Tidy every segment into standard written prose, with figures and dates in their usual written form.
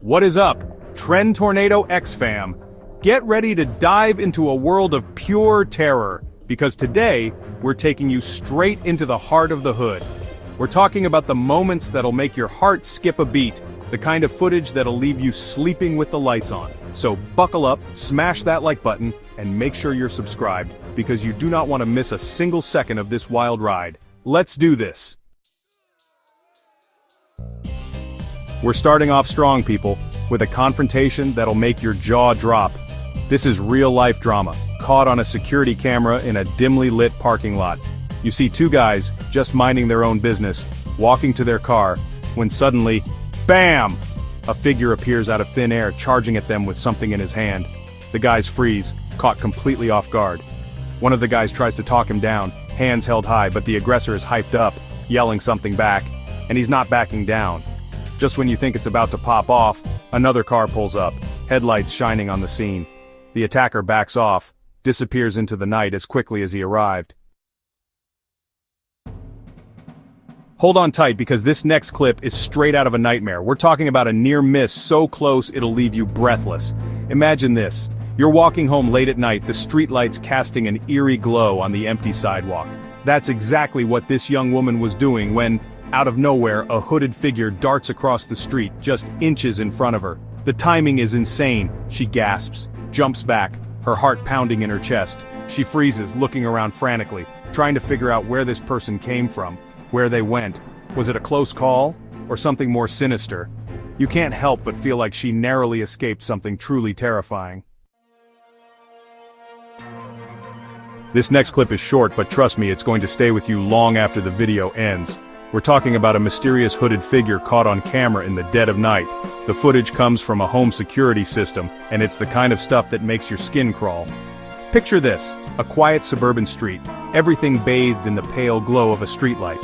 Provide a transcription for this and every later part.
What is up, Trend Tornado X fam? Get ready to dive into a world of pure terror, because today, we're taking you straight into the heart of the hood. We're talking about the moments that'll make your heart skip a beat, the kind of footage that'll leave you sleeping with the lights on. So buckle up, smash that like button, and make sure you're subscribed, because you do not want to miss a single second of this wild ride. Let's do this! We're starting off strong, people, with a confrontation that'll make your jaw drop. This is real-life drama, caught on a security camera in a dimly lit parking lot. You see two guys, just minding their own business, walking to their car, when suddenly, BAM! A figure appears out of thin air, charging at them with something in his hand. The guys freeze, caught completely off guard. One of the guys tries to talk him down, hands held high, but the aggressor is hyped up, yelling something back, and he's not backing down. Just when you think it's about to pop off, another car pulls up, headlights shining on the scene. The attacker backs off, disappears into the night as quickly as he arrived. Hold on tight, because this next clip is straight out of a nightmare. We're talking about a near miss so close it'll leave you breathless. Imagine this. You're walking home late at night, the streetlights casting an eerie glow on the empty sidewalk. That's exactly what this young woman was doing when, out of nowhere, a hooded figure darts across the street, just inches in front of her. The timing is insane. She gasps, jumps back, her heart pounding in her chest. She freezes, looking around frantically, trying to figure out where this person came from, where they went. Was it a close call, or something more sinister? You can't help but feel like she narrowly escaped something truly terrifying. This next clip is short, but trust me, it's going to stay with you long after the video ends. We're talking about a mysterious hooded figure caught on camera in the dead of night. The footage comes from a home security system, and it's the kind of stuff that makes your skin crawl. Picture this, a quiet suburban street, everything bathed in the pale glow of a streetlight.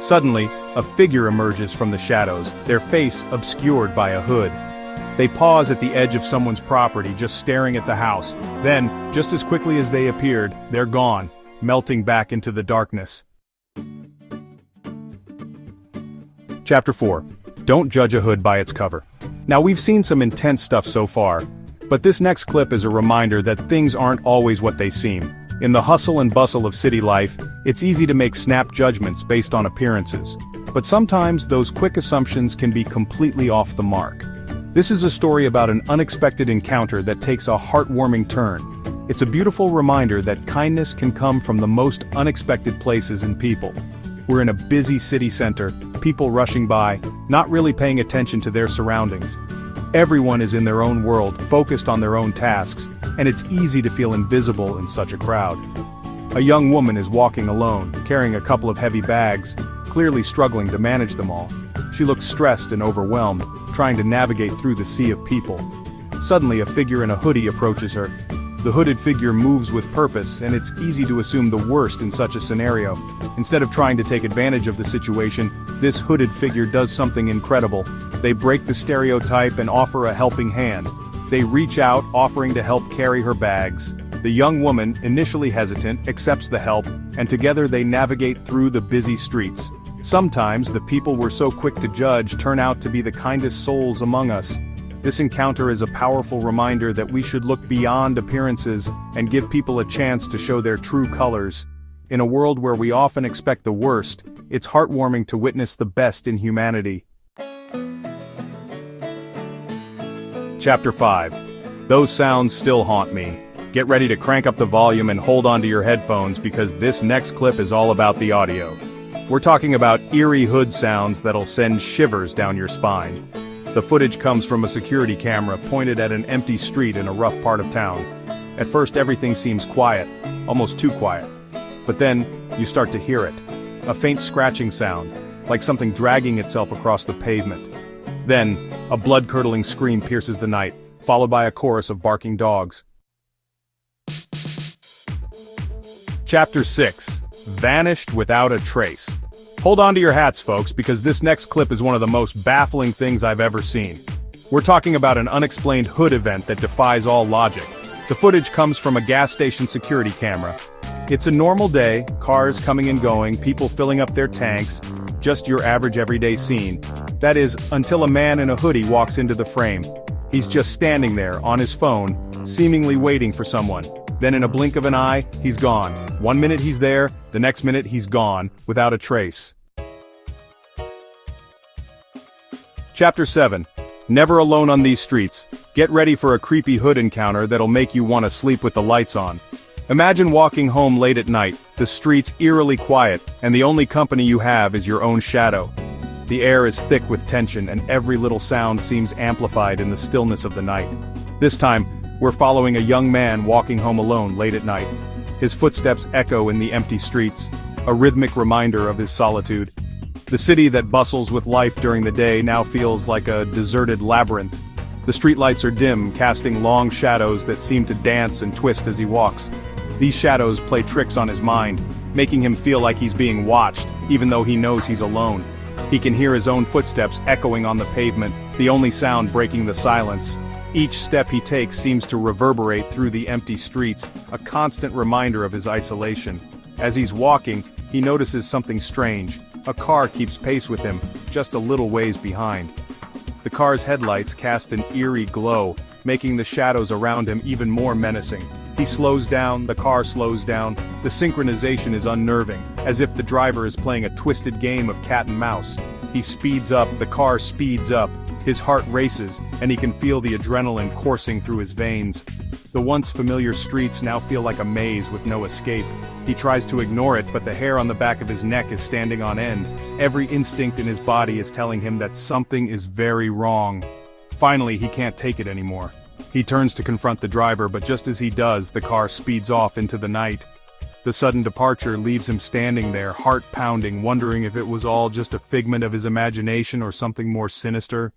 Suddenly, a figure emerges from the shadows, their face obscured by a hood. They pause at the edge of someone's property, just staring at the house. Then, just as quickly as they appeared, they're gone, melting back into the darkness. Chapter 4. Don't judge a hood by its cover. Now, we've seen some intense stuff so far, but this next clip is a reminder that things aren't always what they seem. In the hustle and bustle of city life, it's easy to make snap judgments based on appearances. But sometimes those quick assumptions can be completely off the mark. This is a story about an unexpected encounter that takes a heartwarming turn. It's a beautiful reminder that kindness can come from the most unexpected places and people. We're in a busy city center, people rushing by, not really paying attention to their surroundings. Everyone is in their own world, focused on their own tasks, and it's easy to feel invisible in such a crowd. A young woman is walking alone, carrying a couple of heavy bags, clearly struggling to manage them all. She looks stressed and overwhelmed, trying to navigate through the sea of people. Suddenly, a figure in a hoodie approaches her. The hooded figure moves with purpose, and it's easy to assume the worst in such a scenario. Instead of trying to take advantage of the situation, this hooded figure does something incredible. They break the stereotype and offer a helping hand. They reach out, offering to help carry her bags. The young woman, initially hesitant, accepts the help, and together they navigate through the busy streets. Sometimes the people we're so quick to judge turn out to be the kindest souls among us. This encounter is a powerful reminder that we should look beyond appearances and give people a chance to show their true colors. In a world where we often expect the worst, it's heartwarming to witness the best in humanity. Chapter 5. Those sounds still haunt me. Get ready to crank up the volume and hold on to your headphones, because this next clip is all about the audio. We're talking about eerie hood sounds that'll send shivers down your spine. The footage comes from a security camera pointed at an empty street in a rough part of town. At first everything seems quiet, almost too quiet. But then, you start to hear it. A faint scratching sound, like something dragging itself across the pavement. Then, a blood-curdling scream pierces the night, followed by a chorus of barking dogs. Chapter 6. Vanished without a trace. Hold on to your hats, folks, because this next clip is one of the most baffling things I've ever seen. We're talking about an unexplained hood event that defies all logic. The footage comes from a gas station security camera. It's a normal day, cars coming and going, people filling up their tanks. just your average everyday scene. That is, until a man in a hoodie walks into the frame. He's just standing there, on his phone, seemingly waiting for someone. Then in a blink of an eye, he's gone. 1 minute he's there, the next minute he's gone, without a trace. Chapter 7. Never alone on these streets. Get ready for a creepy hood encounter that'll make you want to sleep with the lights on. Imagine walking home late at night, the streets eerily quiet, and the only company you have is your own shadow. The air is thick with tension, and every little sound seems amplified in the stillness of the night. This time, we're following a young man walking home alone late at night. His footsteps echo in the empty streets, a rhythmic reminder of his solitude. The city that bustles with life during the day now feels like a deserted labyrinth. The streetlights are dim, casting long shadows that seem to dance and twist as he walks. These shadows play tricks on his mind, making him feel like he's being watched, even though he knows he's alone. He can hear his own footsteps echoing on the pavement, the only sound breaking the silence. Each step he takes seems to reverberate through the empty streets, a constant reminder of his isolation. As he's walking, he notices something strange. A car keeps pace with him, just a little ways behind. The car's headlights cast an eerie glow, making the shadows around him even more menacing. He slows down, the car slows down. The synchronization is unnerving, as if the driver is playing a twisted game of cat and mouse. He speeds up, the car speeds up. His heart races, and he can feel the adrenaline coursing through his veins. The once familiar streets now feel like a maze with no escape. He tries to ignore it, but the hair on the back of his neck is standing on end. Every instinct in his body is telling him that something is very wrong. Finally, he can't take it anymore. He turns to confront the driver, but just as he does, the car speeds off into the night. The sudden departure leaves him standing there, heart pounding, wondering if it was all just a figment of his imagination or something more sinister.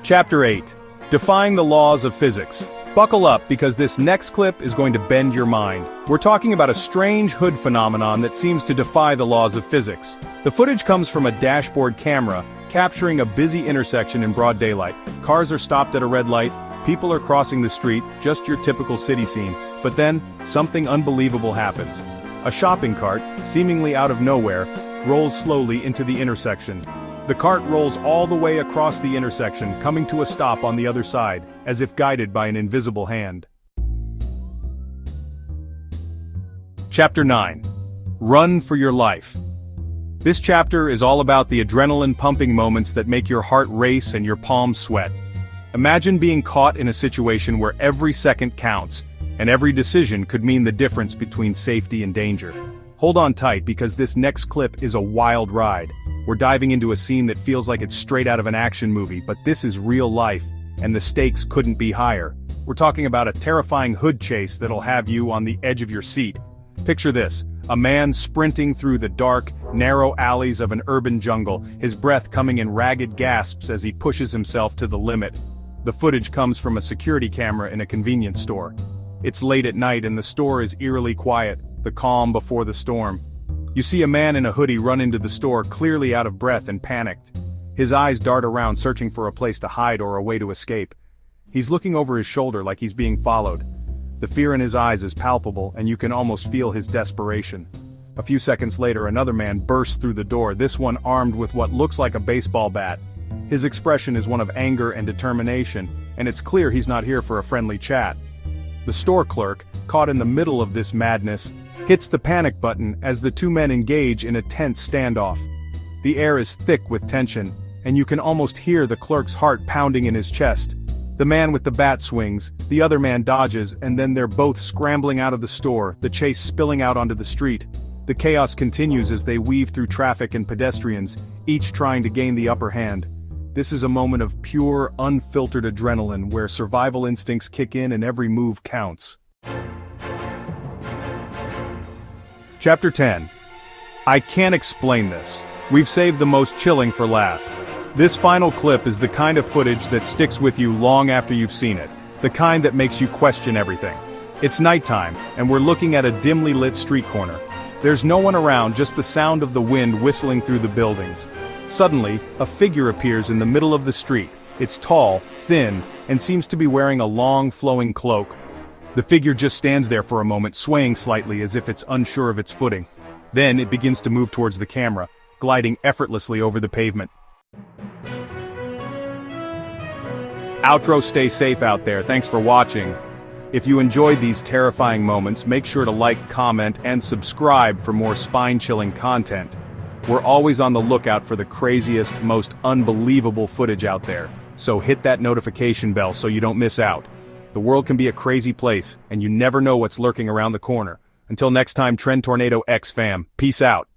Chapter 8. Defying the laws of physics. Buckle up, because this next clip is going to bend your mind. We're talking about a strange hood phenomenon that seems to defy the laws of physics. The footage comes from a dashboard camera, capturing a busy intersection in broad daylight. Cars are stopped at a red light, people are crossing the street, just your typical city scene. But then, something unbelievable happens. A shopping cart, seemingly out of nowhere, rolls slowly into the intersection. The cart rolls all the way across the intersection, coming to a stop on the other side, as if guided by an invisible hand. Chapter 9. Run for your life. This chapter is all about the adrenaline-pumping moments that make your heart race and your palms sweat. Imagine being caught in a situation where every second counts, and every decision could mean the difference between safety and danger. Hold on tight, because this next clip is a wild ride. We're diving into a scene that feels like it's straight out of an action movie, but this is real life, and the stakes couldn't be higher. We're talking about a terrifying hood chase that'll have you on the edge of your seat. Picture this, a man sprinting through the dark, narrow alleys of an urban jungle, his breath coming in ragged gasps as he pushes himself to the limit. The footage comes from a security camera in a convenience store. It's late at night and the store is eerily quiet, the calm before the storm. You see a man in a hoodie run into the store, clearly out of breath and panicked. His eyes dart around, searching for a place to hide or a way to escape. He's looking over his shoulder like he's being followed. The fear in his eyes is palpable, and you can almost feel his desperation. A few seconds later, another man bursts through the door, this one armed with what looks like a baseball bat. His expression is one of anger and determination, and it's clear he's not here for a friendly chat. The store clerk, caught in the middle of this madness, hits the panic button as the two men engage in a tense standoff. The air is thick with tension, and you can almost hear the clerk's heart pounding in his chest. The man with the bat swings, the other man dodges, and then they're both scrambling out of the store, the chase spilling out onto the street. The chaos continues as they weave through traffic and pedestrians, each trying to gain the upper hand. This is a moment of pure, unfiltered adrenaline where survival instincts kick in and every move counts. Chapter 10. I can't explain this. We've saved the most chilling for last. This final clip is the kind of footage that sticks with you long after you've seen it, the kind that makes you question everything. It's nighttime, and we're looking at a dimly lit street corner. There's no one around, just the sound of the wind whistling through the buildings. Suddenly, a figure appears in the middle of the street. It's tall, thin, and seems to be wearing a long, flowing cloak. The figure just stands there for a moment, swaying slightly as if it's unsure of its footing. Then it begins to move towards the camera, gliding effortlessly over the pavement. Outro, stay safe out there, thanks for watching. If you enjoyed these terrifying moments, make sure to like, comment, and subscribe for more spine-chilling content. We're always on the lookout for the craziest, most unbelievable footage out there, so hit that notification bell so you don't miss out. The world can be a crazy place, and you never know what's lurking around the corner. Until next time, Trend Tornado X fam, peace out.